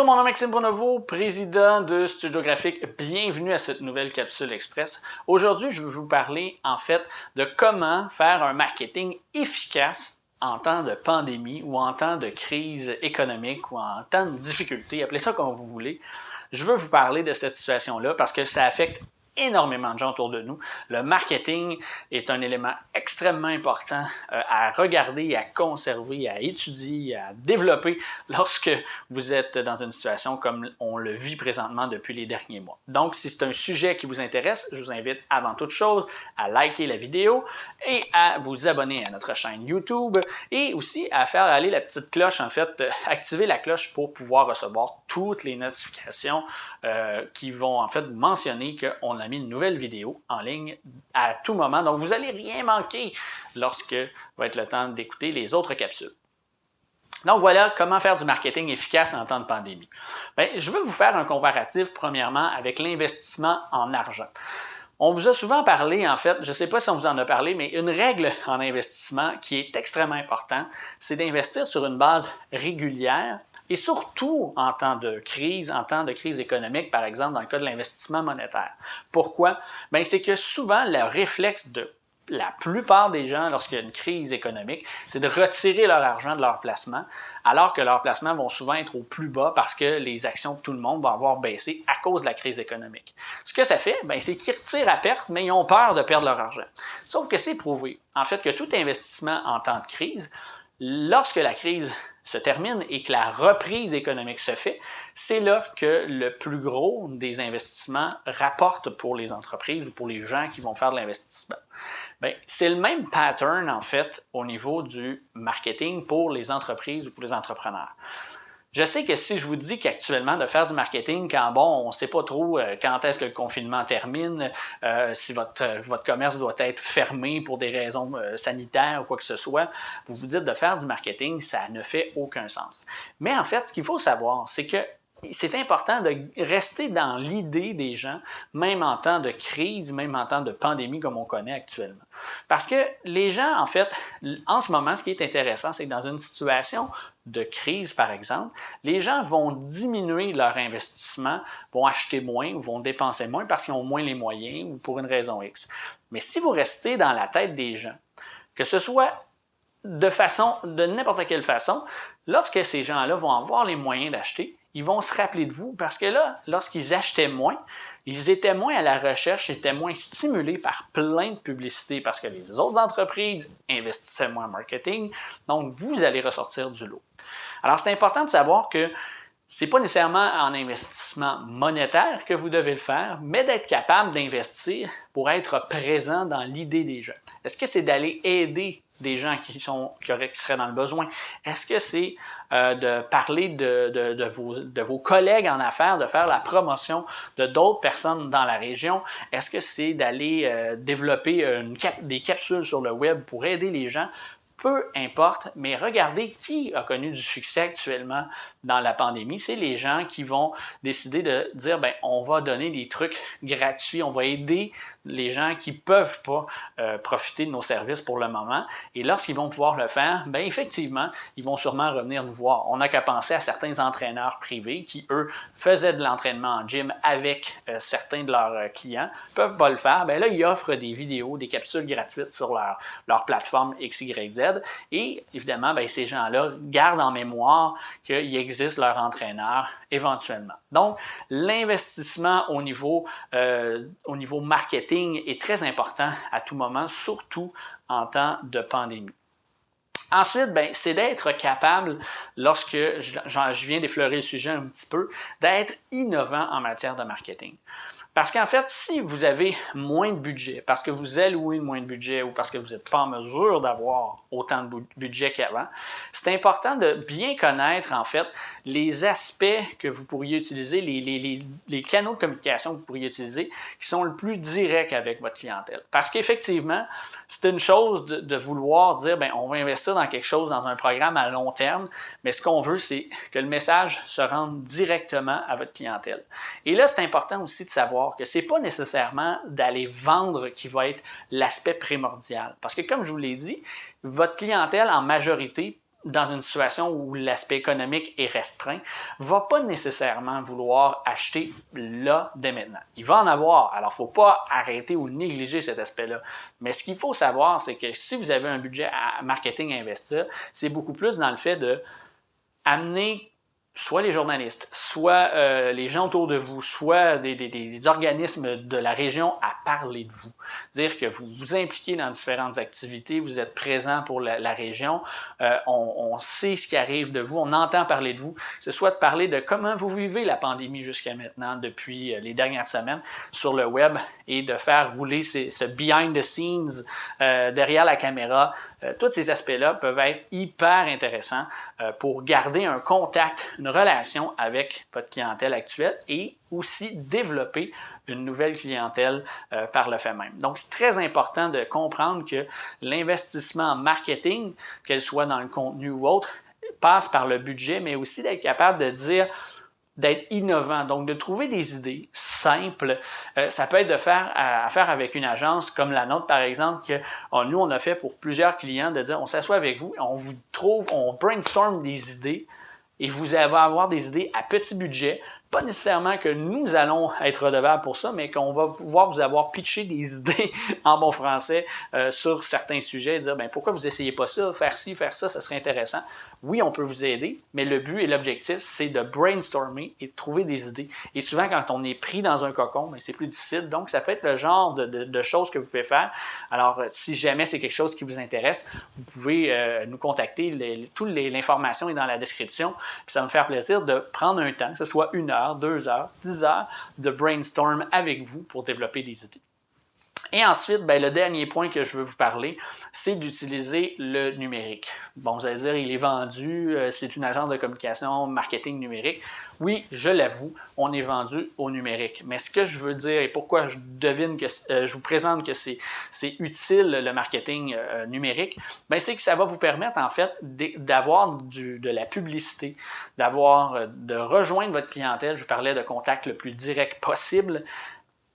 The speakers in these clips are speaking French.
Bonjour, mon nom est Maxime Bourneveau, président de Studio Graphique. Bienvenue à cette nouvelle capsule express. Aujourd'hui, je vais vous parler en fait de comment faire un marketing efficace en temps de pandémie ou en temps de crise économique ou en temps de difficulté, appelez ça comme vous voulez. Je veux vous parler de cette situation-là parce que ça affecte énormément de gens autour de nous. Le marketing est un élément extrêmement important à regarder, à conserver, à étudier, à développer lorsque vous êtes dans une situation comme on le vit présentement depuis les derniers mois. Donc, si c'est un sujet qui vous intéresse, je vous invite avant toute chose à liker la vidéo et à vous abonner à notre chaîne YouTube et aussi à faire aller la petite cloche, en fait, activer la cloche pour pouvoir recevoir toutes les notifications qui vont en fait vous mentionner qu'on a mis une nouvelle vidéo en ligne à tout moment. Donc, vous n'allez rien manquer lorsque va être le temps d'écouter les autres capsules. Donc voilà comment faire du marketing efficace en temps de pandémie. Bien, je veux vous faire un comparatif premièrement avec l'investissement en argent. On vous a souvent parlé, en fait, je ne sais pas si on vous en a parlé, mais une règle en investissement qui est extrêmement importante, c'est d'investir sur une base régulière et surtout en temps de crise économique, par exemple, dans le cas de l'investissement monétaire. Pourquoi? Bien, c'est que souvent, le réflexe de la plupart des gens, lorsqu'il y a une crise économique, c'est de retirer leur argent de leur placement, alors que leurs placements vont souvent être au plus bas parce que les actions de tout le monde vont avoir baissé à cause de la crise économique. Ce que ça fait, c'est qu'ils retirent à perte, mais ils ont peur de perdre leur argent. Sauf que c'est prouvé, en fait, que tout investissement en temps de crise, lorsque la crise se termine et que la reprise économique se fait, c'est là que le plus gros des investissements rapporte pour les entreprises ou pour les gens qui vont faire de l'investissement. C'est le même pattern, en fait, au niveau du marketing pour les entreprises ou pour les entrepreneurs. Je sais que si je vous dis qu'actuellement, de faire du marketing, quand on ne sait pas trop quand est-ce que le confinement termine, si votre commerce doit être fermé pour des raisons sanitaires ou quoi que ce soit, vous vous dites de faire du marketing, ça ne fait aucun sens. Mais en fait, ce qu'il faut savoir, c'est que c'est important de rester dans l'idée des gens, même en temps de crise, même en temps de pandémie comme on connaît actuellement. Parce que les gens, en fait, en ce moment, ce qui est intéressant, c'est que dans une situation de crise, par exemple, les gens vont diminuer leur investissement, vont acheter moins ou vont dépenser moins parce qu'ils ont moins les moyens ou pour une raison X. Mais si vous restez dans la tête des gens, que ce soit de n'importe quelle façon, lorsque ces gens-là vont avoir les moyens d'acheter, ils vont se rappeler de vous parce que là, lorsqu'ils achetaient moins, ils étaient moins à la recherche, ils étaient moins stimulés par plein de publicités parce que les autres entreprises investissaient moins en marketing, donc vous allez ressortir du lot. Alors, c'est important de savoir que ce n'est pas nécessairement en investissement monétaire que vous devez le faire, mais d'être capable d'investir pour être présent dans l'idée des gens. Est-ce que c'est d'aller aider des gens qui seraient dans le besoin? Est-ce que c'est de parler de vos collègues en affaires, de faire la promotion de d'autres personnes dans la région? Est-ce que c'est d'aller développer des capsules sur le web pour aider les gens? Peu importe, mais regardez qui a connu du succès actuellement dans la pandémie. C'est les gens qui vont décider de dire, on va donner des trucs gratuits, on va aider les gens qui ne peuvent pas profiter de nos services pour le moment. Et lorsqu'ils vont pouvoir le faire, effectivement, ils vont sûrement revenir nous voir. On n'a qu'à penser à certains entraîneurs privés qui, eux, faisaient de l'entraînement en gym avec certains de leurs clients, ne peuvent pas le faire. Là, ils offrent des vidéos, des capsules gratuites sur leur plateforme XYZ. Et évidemment, ces gens-là gardent en mémoire qu'il existe leur entraîneur éventuellement. Donc, l'investissement au niveau marketing est très important à tout moment, surtout en temps de pandémie. Ensuite, c'est d'être capable, lorsque je viens d'effleurer le sujet un petit peu, d'être innovant en matière de marketing. Parce qu'en fait, si vous avez moins de budget, parce que vous allouez moins de budget ou parce que vous n'êtes pas en mesure d'avoir autant de budget qu'avant, c'est important de bien connaître en fait les aspects que vous pourriez utiliser, les canaux de communication que vous pourriez utiliser qui sont le plus directs avec votre clientèle. Parce qu'effectivement, c'est une chose de vouloir dire, on va investir dans quelque chose, dans un programme à long terme, mais ce qu'on veut, c'est que le message se rende directement à votre clientèle. Et là, c'est important aussi de savoir que ce n'est pas nécessairement d'aller vendre qui va être l'aspect primordial. Parce que comme je vous l'ai dit, votre clientèle en majorité dans une situation où l'aspect économique est restreint, ne va pas nécessairement vouloir acheter là dès maintenant. Il va en avoir, alors il ne faut pas arrêter ou négliger cet aspect-là. Mais ce qu'il faut savoir, c'est que si vous avez un budget à marketing à investir, c'est beaucoup plus dans le fait de amener soit les journalistes, soit les gens autour de vous, soit des organismes de la région à parler de vous. Dire que vous vous impliquez dans différentes activités, vous êtes présent pour la région, on sait ce qui arrive de vous, on entend parler de vous. Ce soit de parler de comment vous vivez la pandémie jusqu'à maintenant, depuis les dernières semaines sur le web, et de faire rouler ce behind the scenes derrière la caméra. Tous ces aspects-là peuvent être hyper intéressants pour garder un contact, une relation avec votre clientèle actuelle et aussi développer une nouvelle clientèle par le fait même. Donc, c'est très important de comprendre que l'investissement en marketing, qu'elle soit dans le contenu ou autre, passe par le budget, mais aussi d'être capable de dire d'être innovant, donc de trouver des idées simples. Ça peut être de faire affaire avec une agence comme la nôtre, par exemple, que nous, on a fait pour plusieurs clients, de dire, on s'assoit avec vous, on vous trouve, on brainstorm des idées, et vous allez avoir des idées à petit budget. Pas nécessairement que nous allons être redevables pour ça, mais qu'on va pouvoir vous avoir pitché des idées en bon français sur certains sujets et dire bien, pourquoi vous n'essayez pas ça, faire ci, faire ça, ça serait intéressant. Oui, on peut vous aider, mais le but et l'objectif, c'est de brainstormer et de trouver des idées. Et souvent, quand on est pris dans un cocon, bien, c'est plus difficile. Donc, ça peut être le genre de choses que vous pouvez faire. Alors, si jamais c'est quelque chose qui vous intéresse, vous pouvez nous contacter. Toute l'information est dans la description. Puis ça va me faire plaisir de prendre un temps, que ce soit 1 heure, 2 heures, 10 heures, de brainstorm avec vous pour développer des idées. Et ensuite, bien, le dernier point que je veux vous parler, c'est d'utiliser le numérique. Bon, vous allez dire, il est vendu, c'est une agence de communication, marketing numérique. Oui, je l'avoue, on est vendu au numérique. Mais ce que je veux dire et pourquoi je devine que je vous présente que c'est utile le marketing numérique, bien, c'est que ça va vous permettre en fait d'avoir de la publicité, de rejoindre votre clientèle. Je vous parlais de contact le plus direct possible.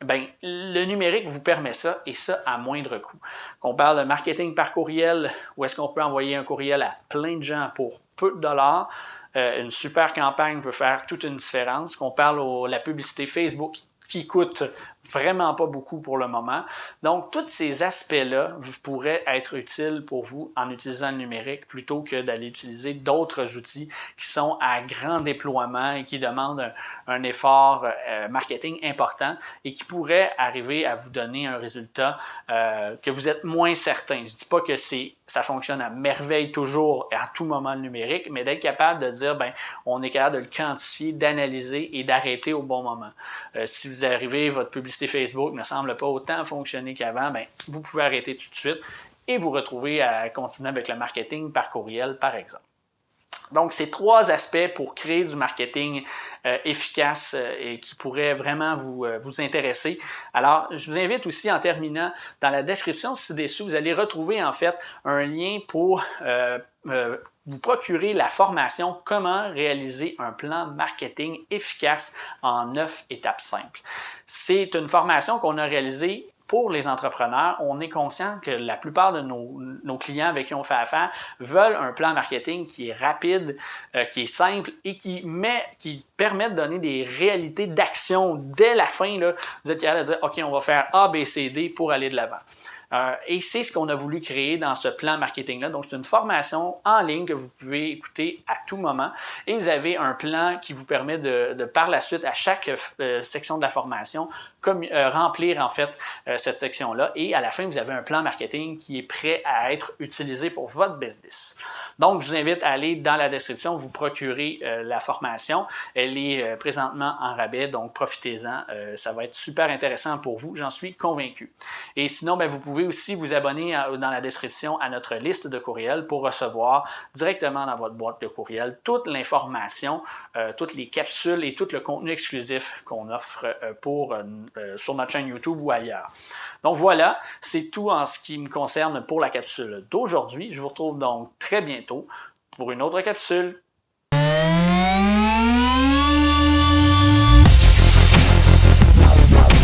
Bien, le numérique vous permet ça, et ça à moindre coût. Qu'on parle de marketing par courriel, où est-ce qu'on peut envoyer un courriel à plein de gens pour peu de dollars, une super campagne peut faire toute une différence. Qu'on parle de la publicité Facebook qui coûte vraiment pas beaucoup pour le moment. Donc, tous ces aspects-là pourraient être utiles pour vous en utilisant le numérique plutôt que d'aller utiliser d'autres outils qui sont à grand déploiement et qui demandent un effort marketing important et qui pourraient arriver à vous donner un résultat que vous êtes moins certain. Je ne dis pas que ça fonctionne à merveille toujours et à tout moment le numérique, mais d'être capable de dire, bien, on est capable de le quantifier, d'analyser et d'arrêter au bon moment. Si vous arrivez, votre publicité Facebook ne semble pas autant fonctionner qu'avant, bien, vous pouvez arrêter tout de suite et vous retrouver à continuer avec le marketing par courriel, par exemple. Donc, c'est 3 aspects pour créer du marketing efficace et qui pourrait vraiment vous intéresser. Alors, je vous invite aussi, en terminant, dans la description ci-dessous, vous allez retrouver en fait un lien pour vous procurer la formation Comment réaliser un plan marketing efficace en 9 étapes simples. C'est une formation qu'on a réalisée pour les entrepreneurs. On est conscient que la plupart de nos clients avec qui on fait affaire veulent un plan marketing qui est rapide, qui est simple et qui permet de donner des réalités d'action dès la fin. Là, vous êtes capable de dire, OK, on va faire A, B, C, D pour aller de l'avant. Et c'est ce qu'on a voulu créer dans ce plan marketing-là. Donc, c'est une formation en ligne que vous pouvez écouter à tout moment. Et vous avez un plan qui vous permet de par la suite, à chaque section de la formation, remplir en fait cette section-là. Et à la fin, vous avez un plan marketing qui est prêt à être utilisé pour votre business. Donc, je vous invite à aller dans la description, vous procurer la formation. Elle est présentement en rabais, donc profitez-en. Ça va être super intéressant pour vous, j'en suis convaincu. Et sinon, bien, vous pouvez aussi vous abonner dans la description à notre liste de courriels pour recevoir directement dans votre boîte de courriel toute l'information, toutes les capsules et tout le contenu exclusif qu'on offre sur notre chaîne YouTube ou ailleurs. Donc voilà, c'est tout en ce qui me concerne pour la capsule d'aujourd'hui. Je vous retrouve donc très bientôt pour une autre capsule.